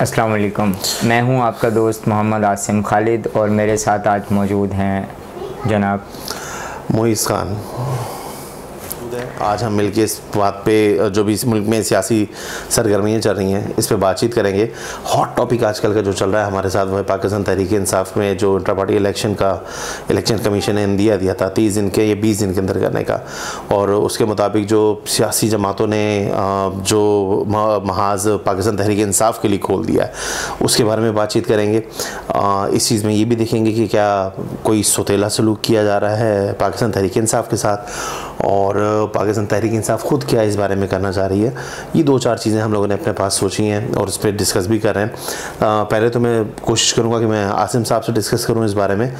अस्सलाम वालेकुम। मैं हूं आपका दोस्त मोहम्मद आसिम खालिद और मेरे साथ आज मौजूद हैं जनाब मोइज़ खान। आज हम मिलके इस बात पे जो भी इस मुल्क में सियासी सरगर्मियाँ चल रही हैं इस पे बातचीत करेंगे। हॉट टॉपिक आजकल का जो चल रहा है हमारे साथ, वह पाकिस्तान तहरीक इंसाफ में जो इंटर पार्टी इलेक्शन कमीशन ने इंदिया दिया था 30 दिन के या 20 दिन के अंदर करने का, और उसके मुताबिक जो सियासी जमातों ने जो महाज पाकिस्तान तहरीक इंसाफ के लिए खोल दिया है उसके बारे में बातचीत करेंगे। इस चीज़ में ये भी देखेंगे कि क्या कोई सौतेला सलूक किया जा रहा है पाकिस्तान तहरीक इंसाफ के साथ, और पाकिस्तान तहरीक इंसाफ खुद क्या इस बारे में करना चाह रही है। ये 2-4 चीज़ें हम लोगों ने अपने पास सोची हैं और उस पर डिस्कस भी कर रहे हैं। पहले तो मैं कोशिश करूँगा कि मैं आसिम साहब से डिस्कस करूँ इस बारे में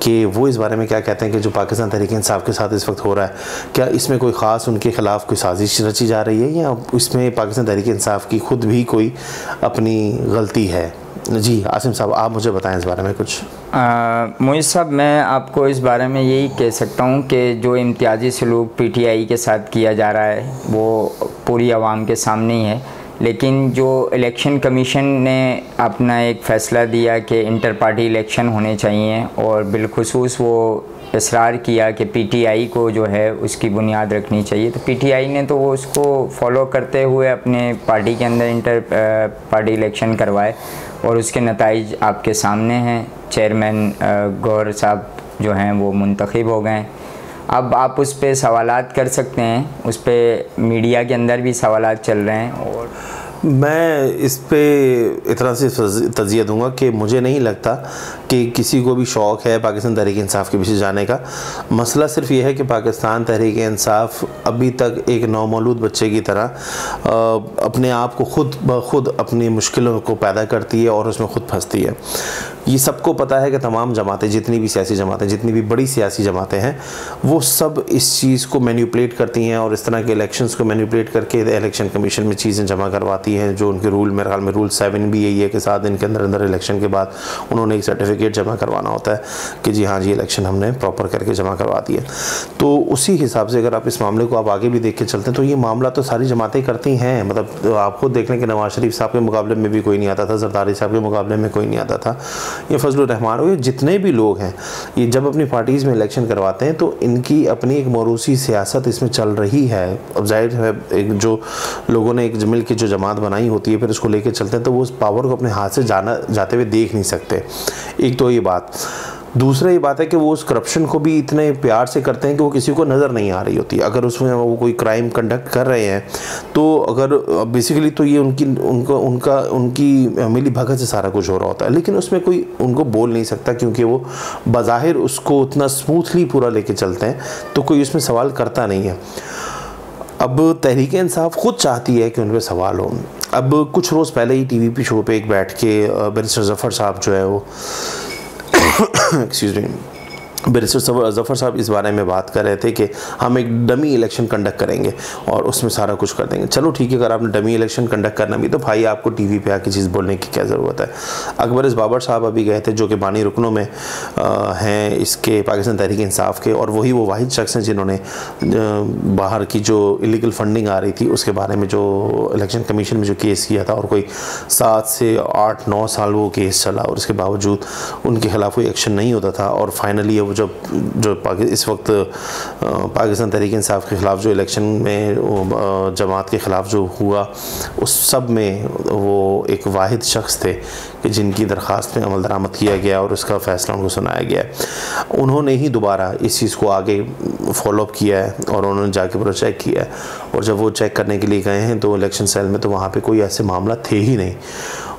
कि वो इस बारे में क्या कहते हैं कि जो पाकिस्तान तहरीक इंसाफ के साथ इस वक्त हो रहा है, क्या इसमें कोई ख़ास उनके ख़िलाफ़ कोई साजिश रची जा रही है या इसमें पाकिस्तान तहरीक इंसाफ की खुद भी कोई अपनी गलती है। जी आसिम साहब, आप मुझे बताएं इस बारे में कुछ। मोइज़ साहब, मैं आपको इस बारे में यही कह सकता हूँ कि जो इम्तियाजी सलूक PTI के साथ किया जा रहा है वो पूरी आवाम के सामने ही है, लेकिन जो इलेक्शन कमीशन ने अपना एक फ़ैसला दिया कि इंटर पार्टी इलेक्शन होने चाहिए और बिलखुसूस वो इसरार किया कि PTI को जो है उसकी बुनियाद रखनी चाहिए, तो PTI ने तो वो उसको फॉलो करते हुए अपने पार्टी के अंदर इंटर पार्टी इलेक्शन करवाए और उसके नताइज आपके सामने हैं। चेयरमैन गौहर साहब जो हैं वो मुंतखब हो गए। अब आप उस पर सवालात कर सकते हैं, उस पर मीडिया के अंदर भी सवालात चल रहे हैं और मैं इस पे इतना से तज़िया दूंगा कि मुझे नहीं लगता कि किसी को भी शौक़ है पाकिस्तान तहरीक इंसाफ के पीछे जाने का। मसला सिर्फ ये है कि पाकिस्तान तहरीक इंसाफ अभी तक एक नौमौलूद बच्चे की तरह अपने आप को खुद ब खुद अपनी मुश्किलों को पैदा करती है और उसमें खुद फंसती है। ये सबको पता है कि तमाम जमातें, जितनी भी सियासी जमातें, जितनी भी बड़ी सियासी जमातें हैं, वो सब इस चीज़ को मैनिपुलेट करती हैं और इस तरह के इलेक्शंस को मैनिपुलेट करके इलेक्शन कमीशन में चीज़ें जमा करवाती हैं। जो उनके रूल, मेरे ख्याल में रूल 7 भी यही है कि 7 दिन के अंदर अंदर इलेक्शन के बाद उन्होंने एक सर्टिफिकेट जमा करवाना होता है कि जी हाँ जी इलेक्शन हमने प्रॉपर करके जमा करवा दिया। तो उसी हिसाब से अगर आप इस मामले को आप आगे भी देख के चलते हैं तो ये मामला तो सारी जमातें करती हैं। मतलब आप खुद देख लें कि नवाज शरीफ साहब के मुकाबले में भी कोई नहीं आता था, जरदारी साहब के मुकाबले में कोई नहीं आता था, ये फजलुर रहमान हो, ये जितने भी लोग हैं, ये जब अपनी पार्टीज़ में इलेक्शन करवाते हैं तो इनकी अपनी एक मौरूसी सियासत इसमें चल रही है। अब जाहिर है एक जो लोगों ने एक मिल की जो जमात बनाई होती है फिर उसको लेके चलते हैं तो वो उस पावर को अपने हाथ से जाते हुए देख नहीं सकते। एक तो ये बात। दूसरा ये बात है कि वो उस करप्शन को भी इतने प्यार से करते हैं कि वो किसी को नज़र नहीं आ रही होती। अगर उसमें वो कोई क्राइम कंडक्ट कर रहे हैं तो अगर बेसिकली तो ये उनकी मिली भगत से सारा कुछ हो रहा होता है, लेकिन उसमें कोई उनको बोल नहीं सकता क्योंकि वो बज़ाहिर उसको उतना स्मूथली पूरा लेके चलते हैं तो कोई उसमें सवाल करता नहीं है। अब तहरीक इंसाफ खुद चाहती है कि उन पर सवाल हो। अब कुछ रोज़ पहले ही TV शो पे एक बैठ के बैरिस्टर ज़फ़र साहब जो है वो एक्सक्यूज़ मी, बैरिस्टर ज़फ़र साहब इस बारे में बात कर रहे थे कि हम एक डमी इलेक्शन कंडक्ट करेंगे और उसमें सारा कुछ कर देंगे। चलो ठीक है, अगर आपने डमी इलेक्शन कंडक्ट करना भी तो भाई आपको TV पे आके चीज़ बोलने की क्या ज़रूरत है। अकबर इस बाबर साहब अभी गए थे जो कि बानी रुकनों में हैं इसके पाकिस्तान तहरीक इंसाफ के, और वही वो वाहिद शख्स हैं जिन्होंने बाहर की जो इलीगल फंडिंग आ रही थी उसके बारे में जो इलेक्शन कमीशन में जो केस किया था और कोई 7 से 8-9 साल वो केस चला और उसके बावजूद उनके ख़िलाफ़ कोई एक्शन नहीं होता था। और फाइनली जो इस वक्त पाकिस्तान तहरीक इंसाफ के ख़िलाफ़ जो इलेक्शन में जमात के ख़िलाफ़ जो हुआ उस सब में वो एक वाहिद शख्स थे कि जिनकी दरख्वास्त में अमल दरामद किया गया और उसका फ़ैसला उनको सुनाया गया। उन्होंने ही दोबारा इस चीज़ को आगे फॉलोअप किया है और उन्होंने जाके पूरा चेक किया है, और जब वो चेक करने के लिए गए हैं तो इलेक्शन सेल में तो वहाँ पे कोई ऐसे मामला थे ही नहीं।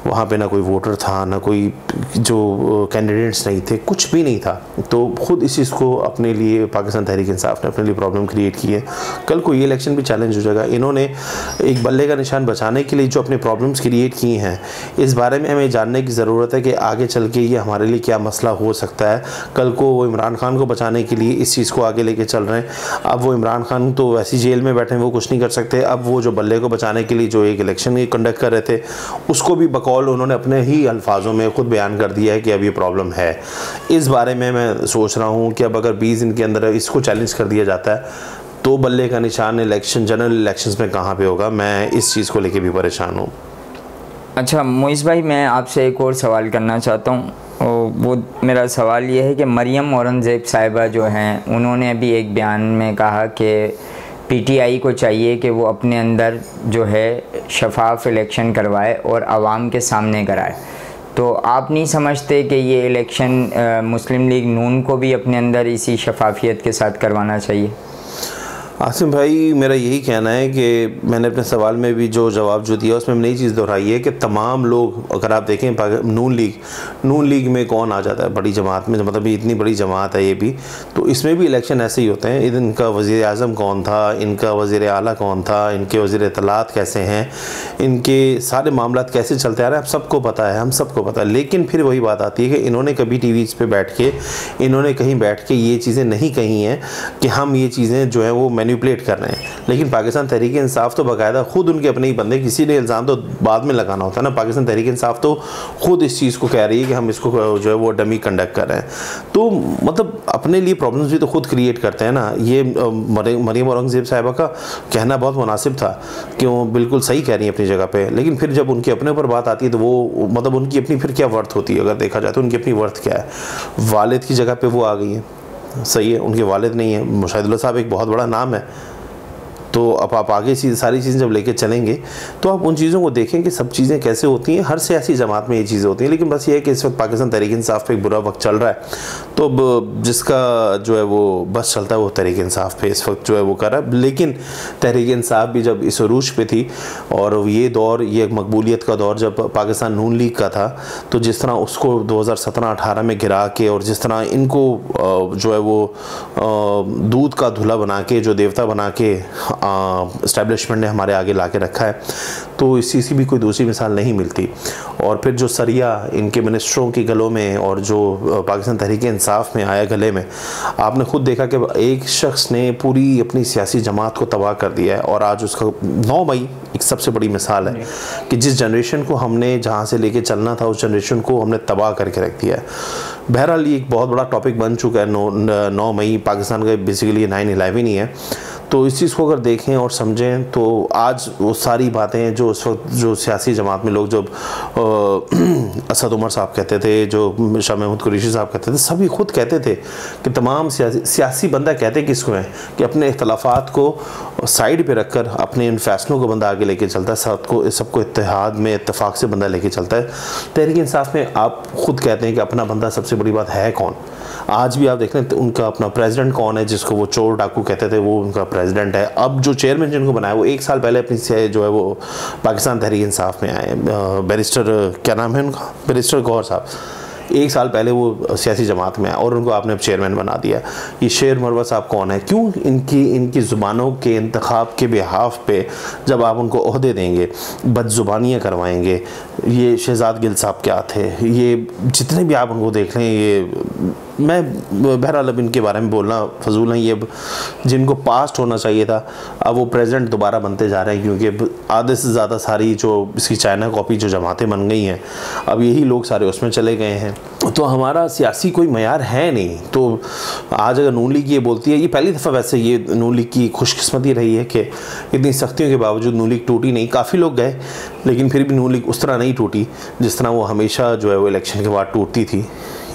वहाँ पे ना कोई वोटर था, ना कोई जो कैंडिडेट्स नहीं थे, कुछ भी नहीं था। तो ख़ुद इस चीज़ को अपने लिए पाकिस्तान तहरीक इंसाफ ने अपने लिए प्रॉब्लम क्रिएट की है। कल को ये इलेक्शन भी चैलेंज हो जाएगा। इन्होंने एक बल्ले का निशान बचाने के लिए जो अपने प्रॉब्लम्स क्रिएट किए हैं इस बारे में हमें जानने की ज़रूरत है कि आगे चल के ये हमारे लिए क्या मसला हो सकता है। कल को वो इमरान खान को बचाने के लिए इस चीज़ को आगे लेके चल रहे हैं। अब वो इमरान खान तो वैसी जेल में बैठे हैं, वो कुछ नहीं कर सकते। अब वो जो बल्ले को बचाने के लिए जो एक इलेक्शन कंडक्ट कर रहे थे उसको भी बकौल उन्होंने अपने ही अल्फाजों में खुद बयान कर दिया है कि अब ये प्रॉब्लम है। इस बारे में मैं सोच रहा हूँ कि अब अगर 20 दिन के अंदर इसको चैलेंज कर दिया जाता है तो बल्ले का निशान जनरल इलेक्शंस में कहाँ पे होगा। मैं इस चीज़ को लेके भी परेशान हूँ। अच्छा मोइस भाई, मैं आपसे एक और सवाल करना चाहता हूँ। वो मेरा सवाल ये है कि मरियम औरंगज़ेब साहिबा जो हैं, उन्होंने अभी एक बयान में कहा कि पीटीआई को चाहिए कि वो अपने अंदर जो है शफाफ इलेक्शन करवाए और आवाम के सामने कराए। तो आप नहीं समझते कि ये इलेक्शन मुस्लिम लीग नून को भी अपने अंदर इसी शफाफियत के साथ करवाना चाहिए? आसिम भाई, मेरा यही कहना है कि मैंने अपने सवाल में भी जो जवाब जो दिया उसमें मैंने नई चीज़ दोहराई है कि तमाम लोग, अगर आप देखें नून लीग में कौन आ जाता है बड़ी जमात में, मतलब इतनी बड़ी जमात है ये भी, तो इसमें भी इलेक्शन ऐसे ही होते हैं। इनका वज़ीर आज़म कौन था, इनका वज़ीर आला कौन था, इनके वज़ीर इत्तलात कैसे हैं, इनके सारे मामला कैसे चलते आ रहे हैं, सबको पता है, हम सबको पता है। लेकिन फिर वही बात आती है कि इन्होंने कभी टीवी पे बैठ के, इन्होंने कहीं बैठ के ये चीज़ें नहीं कही हैं कि हम ये चीज़ें जो है वो मैनिपुलेट कर रहे हैं। लेकिन पाकिस्तान तहरीक इंसाफ तो बाकायदा खुद उनके अपने ही बंदे, किसी ने इल्ज़ाम तो बाद में लगाना होता है ना। पाकिस्तान तहरीक इंसाफ तो खुद इस चीज़ को कह रही है कि हम इसको जो है वो डमी कंडक्ट कर रहे हैं। तो मतलब अपने लिए प्रॉब्लम्स भी तो खुद क्रिएट करते हैं ना। ये मरियम औरंगज़ेब साहिबा का कहना बहुत मुनासिब था कि वो बिल्कुल सही कह रही है अपनी जगह पे, लेकिन फिर जब उनके अपने ऊपर बात आती है तो वो मतलब उनकी अपनी फिर क्या वर्थ होती है? अगर देखा जाए तो उनकी अपनी वर्थ क्या है? वालिद की जगह पे वो आ गई हैं, सही है, उनके वालिद नहीं है। मुशाहिदुल्लाह साहब एक बहुत बड़ा नाम है। तो अब आप आगे सारी चीज़ें जब लेके चलेंगे तो आप उन चीज़ों को देखें कि सब चीज़ें कैसे होती हैं। हर सियासी जमात में ये चीज़ें होती हैं, लेकिन बस ये है कि इस वक्त पाकिस्तान तहरीक इंसाफ पे एक बुरा वक्त चल रहा है, तो अब जिसका जो है वो बस चलता है वो तहरीक इंसाफ पे इस वक्त जो है वो कर रहा है। लेकिन तहरीक इंसाफ भी जब इस अरूज पे थी और ये दौर, ये मकबूलियत का दौर जब पाकिस्तान नून लीग का था, तो जिस तरह उसको 2017-18 में गिरा के और जिस तरह इनको जो है वो दूध का धुला बना के, जो देवता बना के इस्टेब्लिशमेंट ने हमारे आगे ला के रखा है, तो इस चीज़ की भी कोई दूसरी मिसाल नहीं मिलती। और फिर जो सरिया इनके मिनिस्टरों के गलों में और जो पाकिस्तान तहरीक इंसाफ में आया गले में, आपने खुद देखा कि एक शख्स ने पूरी अपनी सियासी जमात को तबाह कर दिया है। और आज उसका 9 मई एक सबसे बड़ी मिसाल है कि जिस जनरेशन को हमने जहाँ से लेके चलना था उस जनरेशन को हमने तबाह करके रख दिया है। बहरहाल ये एक बहुत बड़ा टॉपिक बन चुका है। 9 मई पाकिस्तान का बेसिकली 9/11 ही है। तो इस चीज़ को अगर देखें और समझें तो आज वो सारी बातें जो उस वक्त जो सियासी जमात में लोग, जो असद उमर साहब कहते थे, जो शाह महमूद कुरैशी साहब कहते थे, सभी खुद कहते थे कि तमाम सियासी बंदा कहते किसको हैं कि अपने इख्तलाफात को साइड पे रखकर अपने इन फैसलों को बंदा आगे लेके चलता है, सबको इत्तेहाद में इत्तेफाक से बंदा लेके चलता है। तहरीक इंसाफ में आप खुद कहते हैं कि अपना बंदा सबसे बड़ी बात है कौन? आज भी आप देख लें तो उनका अपना प्रेसिडेंट कौन है, जिसको वो चोर डाकू कहते थे, वो उनका प्रेसिडेंट है। अब जो चेयरमैन जिनको बनाया वो 1 साल पहले अपनी जो है वो पाकिस्तान तहरीक इंसाफ में आए, बैरिस्टर क्या नाम है उनका, बैरिस्टर गौहर साहब। 1 साल पहले वो सियासी जमात में आए और उनको आपने अब चेयरमैन बना दिया। ये शेर मरवा साहब कौन है? क्यों इनकी ज़ुबानों के इंतखाब के बिहाफ पे जब आप उनको ओहदे देंगे, बदजुबानियाँ करवाएंगे? ये शहजाद गिल साहब क्या थे? ये जितने भी आप उनको देख लें, ये मैं बहरहाल अब इनके बारे में बोलना फजूल है। ये जिनको पास्ट होना चाहिए था अब वो प्रेसिडेंट दोबारा बनते जा रहे हैं, क्योंकि आधे से ज़्यादा सारी जो इसकी चाइना कॉपी जो जमातें बन गई हैं, अब यही लोग सारे उसमें चले गए हैं। तो हमारा सियासी कोई मयार है नहीं। तो आज अगर नून लीग ये बोलती है, ये पहली दफ़ा वैसे ये नून लीग की खुशकिस्मती रही है कि इतनी सख्तियों के बावजूद नून लीग टूटी नहीं। काफ़ी लोग गए लेकिन फिर भी नून लीग उस तरह नहीं टूटी जिस तरह वो हमेशा जो है वो इलेक्शन के बाद टूटती थी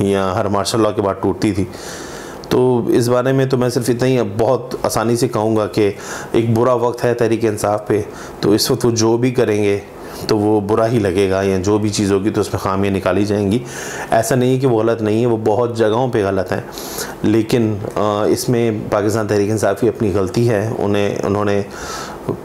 या हर मार्शल लॉ के बाद टूटती थी। तो इस बारे में तो मैं सिर्फ इतना ही बहुत आसानी से कहूँगा कि एक बुरा वक्त है तहरीक इंसाफ पे। तो इस वक्त वो जो भी करेंगे तो वो बुरा ही लगेगा, या जो भी चीज़ होगी तो उसमें खामियां निकाली जाएंगी। ऐसा नहीं है कि वो गलत नहीं है, वो बहुत जगहों पे गलत हैं, लेकिन इसमें पाकिस्तान तहरीक इंसाफ की अपनी गलती है। उन्होंने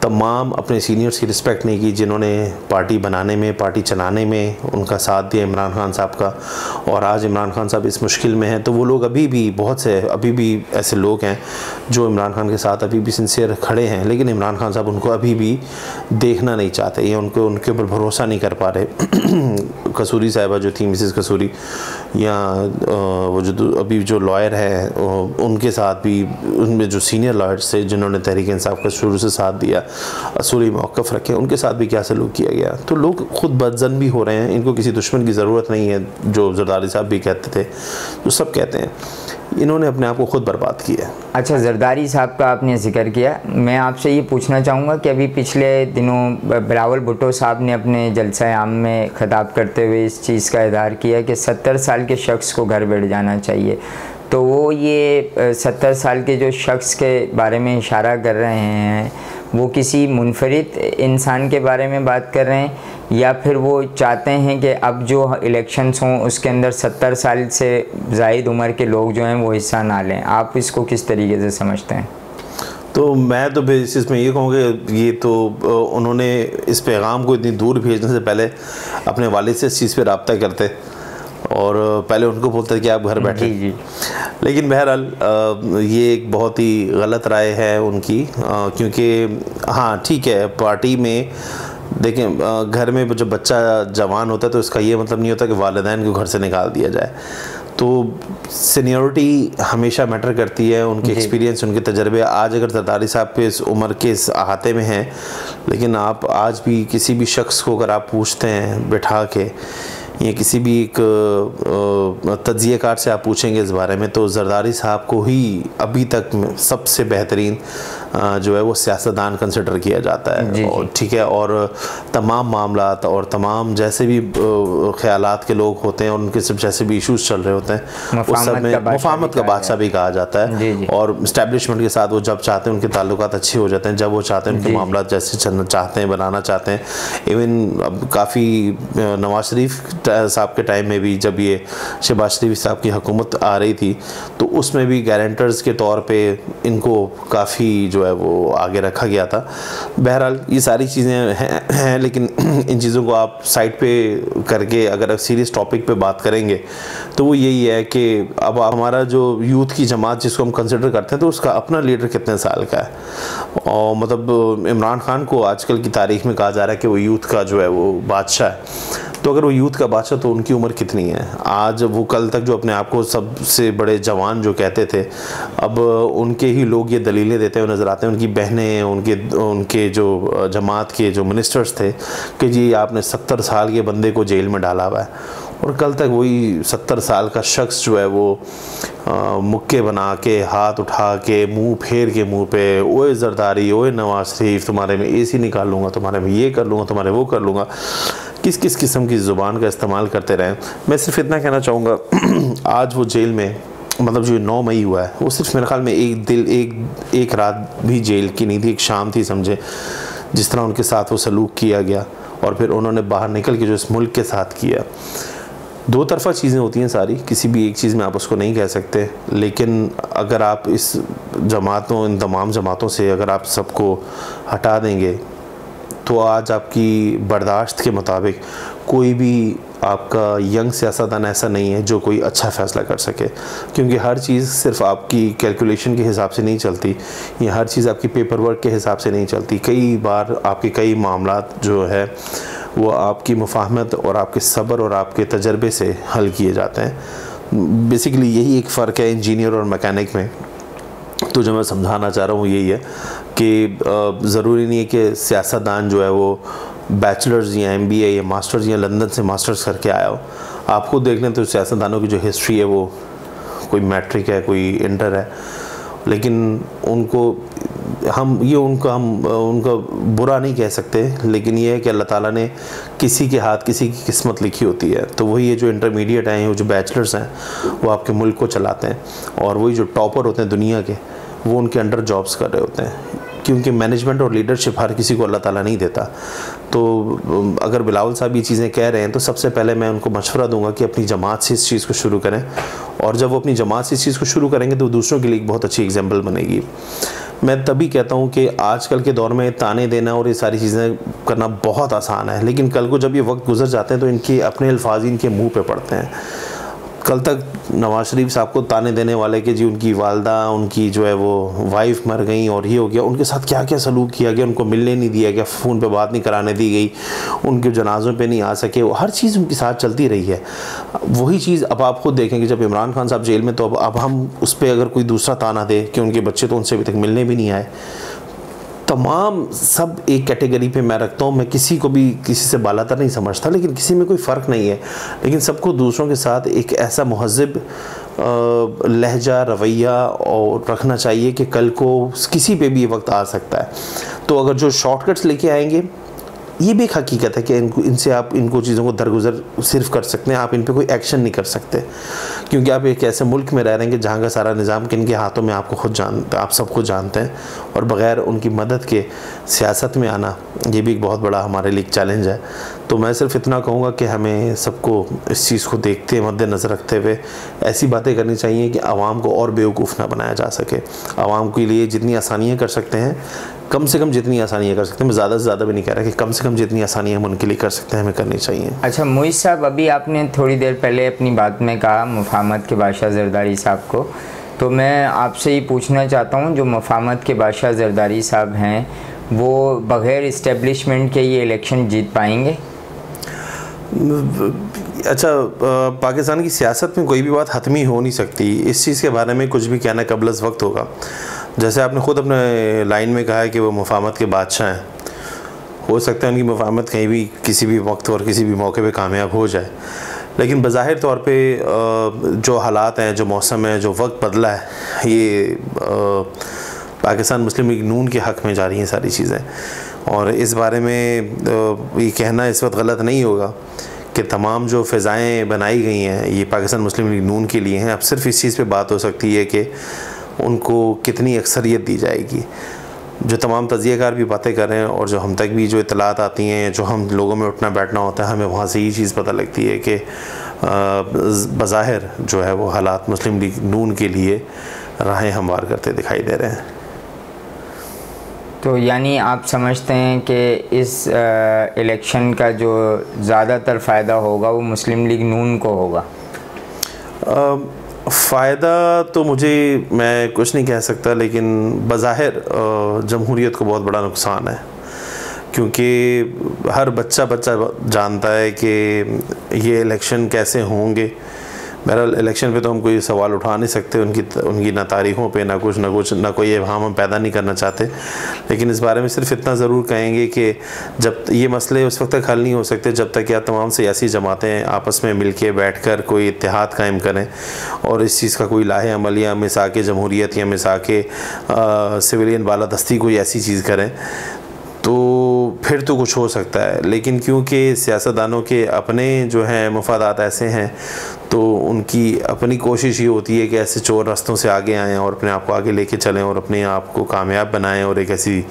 तमाम अपने सीनियर्स की रिस्पेक्ट नहीं की, जिन्होंने पार्टी बनाने में, पार्टी चलाने में उनका साथ दिया इमरान खान साहब का। और आज इमरान खान साहब इस मुश्किल में हैं तो वो लोग अभी भी, बहुत से अभी भी ऐसे लोग हैं जो इमरान खान के साथ अभी भी सिंसियर खड़े हैं, लेकिन इमरान खान साहब उनको अभी भी देखना नहीं चाहते या उनके ऊपर भरोसा नहीं कर पा रहे। कसूरी साहिबा जो थी, मिसेस कसूरी, या वो जो अभी जो लॉयर है उनके साथ भी, उनमें जो सीनियर लॉयर्स थे जिन्होंने तहरीक इंसाफ का शुरू से साथ दिया, असूली मौक़िफ़ रखे, उनके साथ भी क्या सलूक किया गया। तो लोग खुद बदज़न भी हो रहे हैं। इनको किसी दुश्मन की ज़रूरत नहीं है, जो जरदारी साहब भी कहते थे, जो सब कहते हैं। इन्होंने अपने आप को खुद बर्बाद किया है। अच्छा, जरदारी साहब का आपने जिक्र किया, मैं आपसे ये पूछना चाहूँगा कि अभी पिछले दिनों बिलावल भुट्टो साहब ने अपने जलसा आम में खिताब करते हुए इस चीज़ का इज़हार किया कि 70 साल के शख्स को घर बैठ जाना चाहिए। तो वो ये 70 साल के जो शख्स के बारे में इशारा कर रहे हैं, वो किसी मुनफरिद इंसान के बारे में बात कर रहे हैं या फिर वो चाहते हैं कि अब जो इलेक्शंस हों उसके अंदर 70 साल से ज़ायद उम्र के लोग जो हैं वो हिस्सा ना लें? आप इसको किस तरीके से समझते हैं? तो मैं तो बेसिस में ये कहूँगा, ये तो उन्होंने इस पैगाम को इतनी दूर भेजने से पहले अपने वालिद से इस चीज़ पे रब्ता करते और पहले उनको बोलते कि आप घर बैठे। जी। लेकिन बहरहाल ये एक बहुत ही गलत राय है उनकी, क्योंकि हाँ ठीक है, पार्टी में देखें, घर में जब बच्चा जवान होता है तो इसका ये मतलब नहीं होता कि वालिदैन को घर से निकाल दिया जाए। तो सीनियरिटी हमेशा मैटर करती है, उनके एक्सपीरियंस, उनके तजर्बे। आज अगर जरदारी साहब पे इस उम्र के इस अहाते में हैं, लेकिन आप आज भी किसी भी शख्स को अगर आप पूछते हैं बैठा के या किसी भी एक तज्ज़ियाकार से आप पूछेंगे इस बारे में, तो जरदारी साहब को ही अभी तक सबसे बेहतरीन जो है वो सियासतदान कंसिडर किया जाता है। और ठीक है, और तमाम मामलात और तमाम जैसे भी ख्यालात के लोग होते हैं और उनके सब जैसे भी इश्यूज चल रहे होते हैं उस सब में मुफाहमत का बादशाह भी कहा जाता है। और इस्टेब्लिशमेंट के साथ वो जब चाहते हैं उनके ताल्लुकात अच्छे हो जाते हैं, जब वो चाहते हैं उनके मामला जैसे चलना चाहते हैं, बनाना चाहते हैं। इवन अब काफ़ी नवाज शरीफ साहब के टाइम में भी जब ये शहबाज शरीफ साहब की हुकूमत आ रही थी तो उसमें भी गारंटर्स के तौर पे इनको काफ़ी जो है वो आगे रखा गया था। बहरहाल ये सारी चीज़ें हैं, लेकिन इन चीज़ों को आप साइड पे करके अगर सीरियस टॉपिक पे बात करेंगे तो वो यही है कि अब हमारा जो यूथ की जमात जिसको हम कंसिडर करते हैं तो उसका अपना लीडर कितने साल का है। और मतलब इमरान खान को आजकल की तारीख में कहा जा रहा है कि वो यूथ का जो है वो बादशाह है। तो अगर वो यूथ का बादशाह तो उनकी उम्र कितनी है? आज वो कल तक जो अपने आप को सबसे बड़े जवान जो कहते थे, अब उनके ही लोग ये दलीलें देते हुए नज़र आते हैं, उनकी बहनें, उनके जो जमात के जो मिनिस्टर्स थे कि जी आपने 70 साल के बंदे को जेल में डाला हुआ है। और कल तक वही 70 साल का शख्स जो है वो मुक्के बना के, हाथ उठा के, मुंह फेर के मुंह पे, ओए जरदारी, ओए नवाज शरीफ, तुम्हारे में एसी निकाल लूँगा, तुम्हारे में ये कर लूँगा, तुम्हारे वो कर लूँगा, किस किस किस्म की ज़ुबान का इस्तेमाल करते रहें। मैं सिर्फ इतना कहना चाहूँगा, आज वो जेल में, मतलब जो 9 मई हुआ है वो सिर्फ मेरे ख्याल में एक रात भी जेल की नहीं थी, एक शाम थी समझे, जिस तरह उनके साथ वो सलूक किया गया और फिर उन्होंने बाहर निकल के जो इस मुल्क के साथ किया। दो तरफा चीज़ें होती हैं सारी, किसी भी एक चीज़ में आप उसको नहीं कह सकते। लेकिन अगर आप इस जमातों, इन तमाम जमातों से अगर आप सबको हटा देंगे तो आज आपकी बर्दाश्त के मुताबिक कोई भी आपका यंग सियासतदान ऐसा नहीं है जो कोई अच्छा फ़ैसला कर सके, क्योंकि हर चीज़ सिर्फ आपकी कैलकुलेशन के हिसाब से नहीं चलती, या हर चीज़ आपकी पेपर वर्क के हिसाब से नहीं चलती। कई बार आपके कई मामलात जो है वो आपकी मुफाहमत और आपके सब्र और आपके तजर्बे से हल किए जाते हैं। बेसिकली यही एक फ़र्क है इंजीनियर और मैकेनिक में। तो जो मैं समझाना चाह रहा हूँ यही है कि ज़रूरी नहीं है कि सियासतदान जो है वो बैचलर्स या MBA या मास्टर्स या लंदन से मास्टर्स करके आया हो। आपको देख लें तो सियासतदानों की जो हिस्ट्री है वो कोई मैट्रिक है, कोई इंटर है, लेकिन उनको उनका बुरा नहीं कह सकते, लेकिन ये है कि अल्लाह ताला ने किसी के हाथ किसी की किस्मत लिखी होती है। तो वही ये जो इंटरमीडिएट हैं, वो जो बैचलर्स हैं, वो आपके मुल्क को चलाते हैं, और वही जो टॉपर होते हैं दुनिया के, वो उनके अंडर जॉब्स कर रहे होते हैं, क्योंकि मैनेजमेंट और लीडरशिप हर किसी को अल्लाह ताला नहीं देता। तो अगर बिलावल साहब ये चीज़ें कह रहे हैं तो सबसे पहले मैं उनको मशवरा दूंगा कि अपनी जमात से इस चीज़ को शुरू करें, और जब वो अपनी जमात से इस चीज़ को शुरू करेंगे तो दूसरों के लिए एक बहुत अच्छी एग्जाम्पल बनेगी। मैं तभी कहता हूँ कि आजकल के दौर में ताने देना और ये सारी चीज़ें करना बहुत आसान है, लेकिन कल को जब ये वक्त गुजर जाते हैं तो इनके अपने अल्फाज इनके मुँह पे पड़ते हैं। कल तक नवाज शरीफ साहब को ताने देने वाले कि जी उनकी वालदा, उनकी जो है वो वाइफ मर गई और ये हो गया, उनके साथ क्या क्या सलूक किया गया, उनको मिलने नहीं दिया गया, फ़ोन पे बात नहीं कराने दी गई, उनके जनाज़ों पे नहीं आ सके, हर चीज़ उनके साथ चलती रही है। वही चीज़ अब आप खुद देखेंगे जब इमरान खान साहब जेल में, तो अब हम उस पर अगर कोई दूसरा ताना दे कि उनके बच्चे तो उनसे अभी तक मिलने भी नहीं आए, तमाम सब एक कैटेगरी पे मैं रखता हूँ। मैं किसी को भी किसी से बालातर नहीं समझता, लेकिन किसी में कोई फ़र्क नहीं है, लेकिन सबको दूसरों के साथ एक ऐसा महज़ब लहजा रवैया और रखना चाहिए कि कल को किसी पे भी ये वक्त आ सकता है। तो अगर जो शॉर्टकट्स लेके आएंगे, ये भी एक हकीकत है कि इनसे आप इनको चीज़ों को दरगुजर सिर्फ कर सकते हैं, आप इन पे कोई एक्शन नहीं कर सकते, क्योंकि आप एक ऐसे मुल्क में रह रहे हैं कि जहाँ का सारा निज़ाम किन के हाथों में आपको खुद जानते, आप सबको जानते हैं, और बग़ैर उनकी मदद के सियासत में आना ये भी एक बहुत बड़ा हमारे लिए चैलेंज है। तो मैं सिर्फ इतना कहूँगा कि हमें सबको इस चीज़ को देखते मद्देनज़र रखते हुए ऐसी बातें करनी चाहिए कि आवाम को और बेवकूफ़ ना बनाया जा सके। आवाम के लिए जितनी आसानियाँ कर सकते हैं, कम से कम जितनी आसानियाँ कर सकते हैं, मैं ज़्यादा से ज़्यादा भी नहीं कह रहा, कि कम से कम जितनी आसानियाँ हम उनके लिए कर सकते हैं हमें करनी चाहिए। अच्छा मोइज़ साहब, अभी आपने थोड़ी देर पहले अपनी बात में कहा मुफाहमत के बादशाह ज़रदारी साहब को, तो मैं आपसे ये पूछना चाहता हूँ, जो मुफाहमत के बादशाह ज़रदारी साहब हैं वो बग़ैर इस्टेब्लिशमेंट के ये इलेक्शन जीत पाएंगे? अच्छा, पाकिस्तान की सियासत में कोई भी बात हतमी हो नहीं सकती, इस चीज़ के बारे में कुछ भी कहना कबल वक्त होगा। जैसे आपने ख़ुद अपने लाइन में कहा है कि वो मुफाहमत के बादशाह हैं, हो सकता है उनकी मुफाहमत कहीं भी किसी भी वक्त और किसी भी मौके पे कामयाब हो जाए, लेकिन बज़ाहिर तौर पे जो हालात हैं, जो मौसम है, जो वक्त बदला है, ये पाकिस्तान मुस्लिम लीग नून के हक़ में जा रही हैं सारी चीज़ें। और इस बारे में ये कहना इस वक्त गलत नहीं होगा कि तमाम जो फ़िज़ाएँ बनाई गई हैं ये पाकिस्तान मुस्लिम लीग नून के लिए हैं। अब सिर्फ इस चीज़ पे बात हो सकती है कि उनको कितनी अक्सरियत दी जाएगी। जो तमाम तजियाकार भी बातें कर रहे हैं और जो हम तक भी जो इतलात आती हैं, जो हम लोगों में उठना बैठना होता है, हमें वहाँ से ये चीज़ पता लगती है कि बज़ाहिर जो है वो हालात मुस्लिम लीग नून के लिए राहें हमवार करते दिखाई दे रहे हैं। तो यानी आप समझते हैं कि इस इलेक्शन का जो ज़्यादातर फ़ायदा होगा वो मुस्लिम लीग नून को होगा? फ़ायदा तो मैं कुछ नहीं कह सकता, लेकिन बज़ाहिर जमहूरियत को बहुत बड़ा नुकसान है, क्योंकि हर बच्चा जानता है कि ये इलेक्शन कैसे होंगे। बहरहाल इलेक्शन पे तो हम कोई सवाल उठा नहीं सकते, उनकी ना तारीख़ों पे ना कोई इबहम हम पैदा नहीं करना चाहते, लेकिन इस बारे में सिर्फ इतना ज़रूर कहेंगे कि जब ये मसले उस वक्त तक हल नहीं हो सकते जब तक या तमाम सियासी जमातें आपस में मिल के बैठ कर कोई इत्तेहाद कायम करें और इस चीज़ का कोई लाहे अमल या मिसाक जमहूरियत या मिसाक सिविलियन बालादस्ती कोई ऐसी चीज़ करें, तो फिर तो कुछ हो सकता है। लेकिन क्योंकि सियासतदानों के अपने जो हैं मुफादात ऐसे हैं, तो उनकी अपनी कोशिश ये होती है कि ऐसे चोर रास्तों से आगे आएँ और अपने आप को आगे लेके चलें और अपने आप को कामयाब बनाएं और एक ऐसी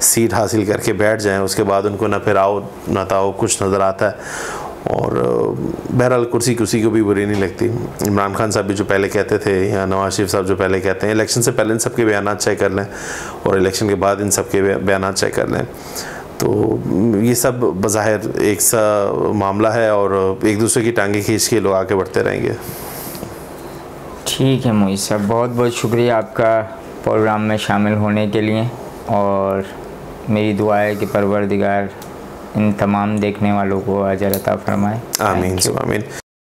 सीट हासिल करके बैठ जाएं। उसके बाद उनको ना फिर आओ ना ताओ कुछ नज़र आता है। और बहरहाल कुर्सी किसी को भी बुरी नहीं लगती। इमरान खान साहब भी जो पहले कहते थे या नवाज शरीफ साहब जो पहले कहते हैं, इलेक्शन से पहले इन सब के बयान चेक कर लें और इलेक्शन के बाद इन सब के बयान चेक कर लें, तो ये सब बज़ाहिर एक सा मामला है और एक दूसरे की टांगें खींच के लोग आगे बढ़ते रहेंगे। ठीक है मोइज़ साहब, बहुत बहुत शुक्रिया आपका प्रोग्राम में शामिल होने के लिए, और मेरी दुआ है कि परवरदिगार इन तमाम देखने वालों को अजर अता फरमाए। आमीन आमीन।